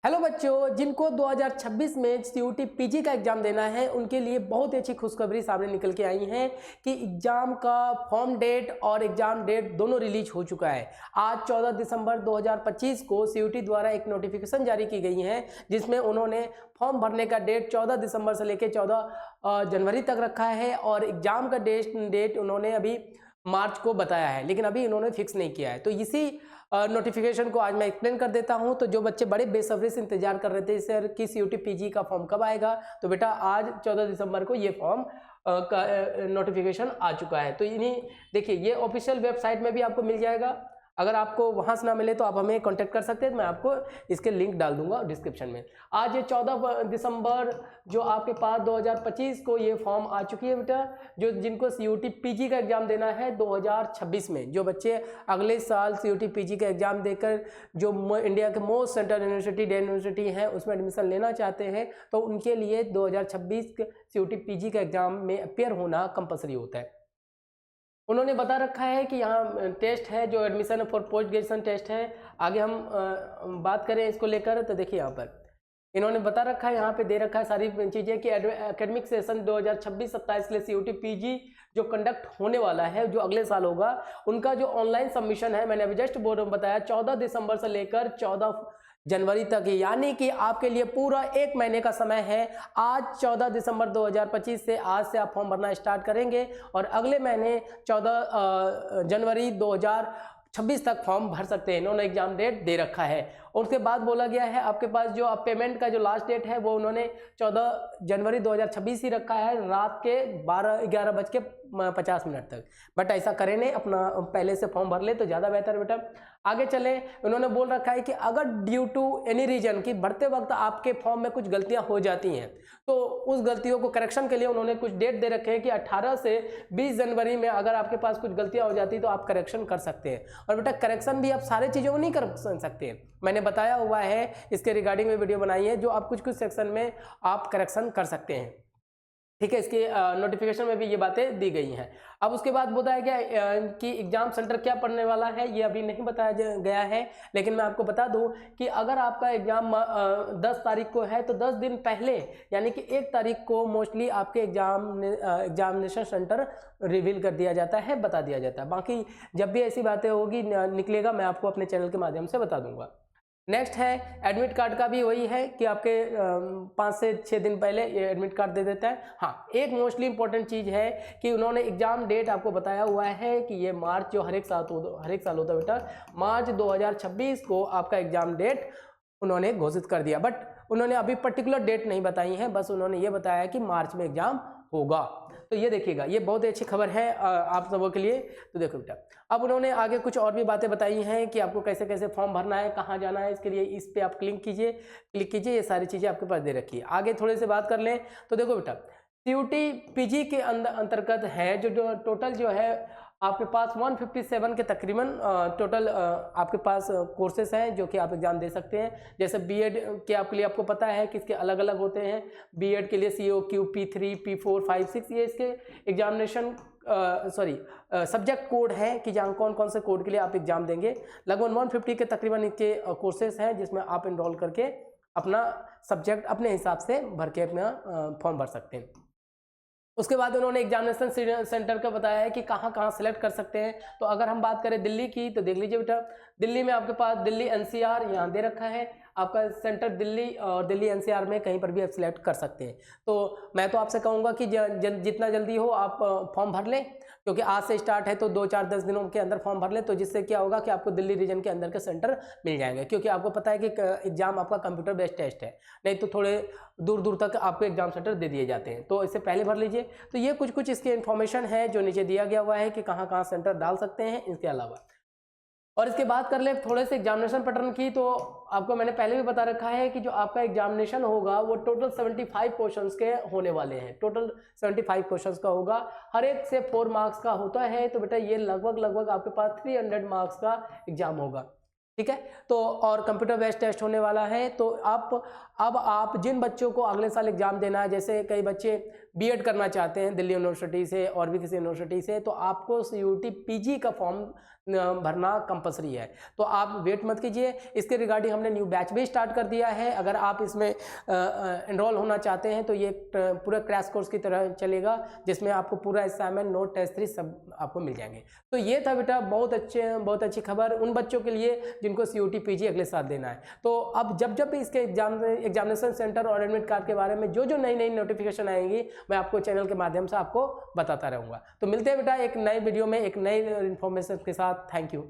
Hello बच्चों, जिनको 2026 में सीयूटी पीजी का एग्जाम देना है उनके लिए बहुत ही अच्छी खुशखबरी सामने निकल के आई है कि एग्जाम का फॉर्म डेट और एग्जाम डेट दोनों रिलीज हो चुका है। आज 14 दिसंबर 2025 को सीयूटी द्वारा एक नोटिफिकेशन जारी की गई है जिसमें उन्होंने फॉर्म भरने का डेट 14 दिसंबर से लेकर 14 जनवरी तक रखा है और एग्जाम का डेट उन्होंने अभी मार्च को बताया है, लेकिन अभी इन्होंने फिक्स नहीं किया है। तो इसी नोटिफिकेशन को आज मैं एक्सप्लेन कर देता हूं। तो जो बच्चे बड़े बेसब्री से इंतजार कर रहे थे सर कि सीयूटी पीजी का फॉर्म कब आएगा, तो बेटा आज 14 दिसंबर को ये फॉर्म का नोटिफिकेशन आ चुका है। तो इन्हीं देखिए, ये ऑफिशियल वेबसाइट में भी आपको मिल जाएगा। अगर आपको वहां से ना मिले तो आप हमें कांटेक्ट कर सकते हैं, मैं आपको इसके लिंक डाल दूंगा डिस्क्रिप्शन में। आज ये 14 दिसंबर जो आपके पास 2025 को ये फॉर्म आ चुकी है बेटा, जो जिनको सीयूटी पीजी का एग्जाम देना है 2026 में, जो बच्चे अगले साल सीयूटी पीजी का एग्जाम देकर जो इंडिया के most central university day university है उसमें एडमिशन लेना चाहते हैं, तो उनके लिए 2026 सीयूटी पीजी का एग्जाम में अपेयर होना कंपलसरी होता है। उन्होंने बता रखा है कि यहाँ टेस्ट है जो admission for post graduation test है। आगे हम बात करें इसको लेकर, तो देखिए यहाँ पर इन्होंने बता रखा है, यहाँ पे दे रखा है सारी चीज़ें कि एकेडमिक सेशन 2026-27 के लिए सीयूटी पीजी जो कंडक्ट होने वाला है, जो अगले साल होगा, उनका जो ऑनलाइन सबमिशन है, मैंने अभी जस्ट बोर्ड में बताया 14 दिसंबर से लेकर 14 जनवरी तक, यानी कि आपके लिए पूरा एक महीने का समय है। आज 14 दिसंबर 2025 से आज से आप फॉर्म भरना स्टार्ट करेंगे और अगले महीने 14 जनवरी 2026 तक फॉर्म भर सकते हैं। इन्होंने एग्जाम डेट दे रखा है। और उसके बाद बोला गया है आपके पास जो अब पेमेंट का जो लास्ट डेट है वो उन्होंने 14 जनवरी 2026 ही रखा है, रात के 11:50 तक। बट ऐसा करें नहीं, अपना पहले से फॉर्म भर ले तो ज़्यादा बेहतर बेटा। आगे चले, उन्होंने बोल रखा है कि अगर ड्यू टू एनी रीजन कि भरते वक्त आपके फॉर्म में कुछ गलतियां हो जाती हैं, तो उस गलतियों को करेक्शन के लिए उन्होंने कुछ डेट दे रखे हैं कि 18 से 20 जनवरी में अगर आपके पास कुछ गलतियां हो जाती तो आप करेक्शन कर सकते हैं। और बेटा करेक्शन भी आप सारे चीज़ों को नहीं कर सकते हैं, मैंने बताया हुआ है, इसके रिगार्डिंग में वीडियो बनाई है, जो आप कुछ सेक्शन में आप करेक्शन कर सकते हैं, ठीक है। इसके नोटिफिकेशन में भी ये बातें दी गई हैं। अब उसके बाद बताया गया कि एग्जाम सेंटर क्या पड़ने वाला है, ये अभी नहीं बताया गया है, लेकिन मैं आपको बता दूं कि अगर आपका एग्जाम 10 तारीख को है तो 10 दिन पहले यानी कि 1 तारीख को मोस्टली आपके एग्जामिनेशन सेंटर रिवील कर दिया जाता है, बता दिया जाता है। बाकी जब भी ऐसी बातें होगी निकलेगा, मैं आपको अपने चैनल के माध्यम से बता दूंगा। नेक्स्ट है एडमिट कार्ड का भी वही है कि आपके 5 से 6 दिन पहले ये एडमिट कार्ड दे देता है। हाँ, एक मोस्टली इंपॉर्टेंट चीज़ है कि उन्होंने एग्जाम डेट आपको बताया हुआ है कि ये मार्च, जो हर एक साल होता है बेटा, मार्च 2026 को आपका एग्जाम डेट उन्होंने घोषित कर दिया। बट उन्होंने अभी पर्टिकुलर डेट नहीं बताई है, बस उन्होंने ये बताया कि मार्च में एग्जाम होगा। तो ये देखिएगा, ये बहुत ही अच्छी खबर है आप सबों के लिए। तो देखो बेटा, अब उन्होंने आगे कुछ और भी बातें बताई हैं कि आपको कैसे कैसे फॉर्म भरना है, कहाँ जाना है, इसके लिए इस पे आप क्लिक कीजिए, ये सारी चीज़ें आपके पास दे रखी है। आगे थोड़े से बात कर लें तो देखो बेटा, सीयूटी पीजी के अंतर्गत है जो टोटल जो है आपके पास 157 के तकरीबन टोटल आपके पास कोर्सेस हैं जो कि आप एग्ज़ाम दे सकते हैं। जैसे बीएड के आपके लिए आपको पता है कि इसके अलग अलग होते हैं। बीएड के लिए COQ, P3, P4, 5, 6 ये इसके एग्जामिनेशन सब्जेक्ट कोड है कि जहाँ कौन कौन से कोड के लिए आप एग्ज़ाम देंगे। लगभग 150 के तकरीबन इनके कोर्सेस हैं जिसमें आप इनरोल करके अपना सब्जेक्ट अपने हिसाब से भर के अपना फॉर्म भर सकते हैं। उसके बाद उन्होंने एग्जामिनेशन सेंटर का बताया है कि कहाँ कहाँ सेलेक्ट कर सकते हैं। तो अगर हम बात करें दिल्ली की, तो देख लीजिए बेटा, दिल्ली में आपके पास दिल्ली NCR यहाँ दे रखा है आपका सेंटर दिल्ली, और दिल्ली NCR में कहीं पर भी आप सिलेक्ट कर सकते हैं। तो मैं तो आपसे कहूँगा कि जितना जल्दी हो आप फॉर्म भर लें, क्योंकि आज से स्टार्ट है तो 2-4-10 दिनों के अंदर फॉर्म भर लें, तो जिससे क्या होगा कि आपको दिल्ली रीजन के अंदर के सेंटर मिल जाएंगे। क्योंकि आपको पता है कि एग्जाम आपका कंप्यूटर बेस्ड टेस्ट है, नहीं तो थोड़े दूर दूर तक आपको एग्जाम सेंटर दे दिए जाते हैं, तो इससे पहले भर लीजिए। तो ये कुछ इसकी इन्फॉर्मेशन है जो नीचे दिया गया हुआ है कि कहाँ कहाँ सेंटर डाल सकते हैं, इसके अलावा। और इसके बाद कर ले थोड़े से एग्जामिनेशन पैटर्न की, तो आपको मैंने पहले भी बता रखा है कि जो आपका एग्जामिनेशन होगा वो टोटल 75 क्वेश्चंस के होने वाले हैं। टोटल 75 क्वेश्चंस का होगा, हर एक से 4 मार्क्स का होता है। तो बेटा ये लगभग आपके पास 300 मार्क्स का एग्जाम होगा, ठीक है। तो और कंप्यूटर बेस्ड टेस्ट होने वाला है। तो अब आप जिन बच्चों को अगले साल एग्जाम देना है, जैसे कई बच्चे बीएड करना चाहते हैं दिल्ली यूनिवर्सिटी से और भी किसी यूनिवर्सिटी से, तो आपको CUET PG का फॉर्म भरना कंपलसरी है। तो आप वेट मत कीजिए, इसके रिगार्डिंग हमने न्यू बैच भी स्टार्ट कर दिया है। अगर आप इसमें एनरोल होना चाहते हैं तो ये पूरा क्रैश कोर्स की तरह चलेगा, जिसमें आपको पूरा असाइनमेंट, नोट, टेस्ट 3 सब आपको मिल जाएंगे। तो ये था बेटा बहुत अच्छी खबर उन बच्चों के लिए जिनको CUET PG अगले साल देना है। तो अब जब भी इसके एग्जामिनेशन सेंटर और एडमिट कार्ड के बारे में जो नई नोटिफिकेशन आएंगी, मैं आपको चैनल के माध्यम से आपको बताता रहूँगा। तो मिलते हैं बेटा एक नए वीडियो में एक नई इन्फॉर्मेशन के साथ। Thank you.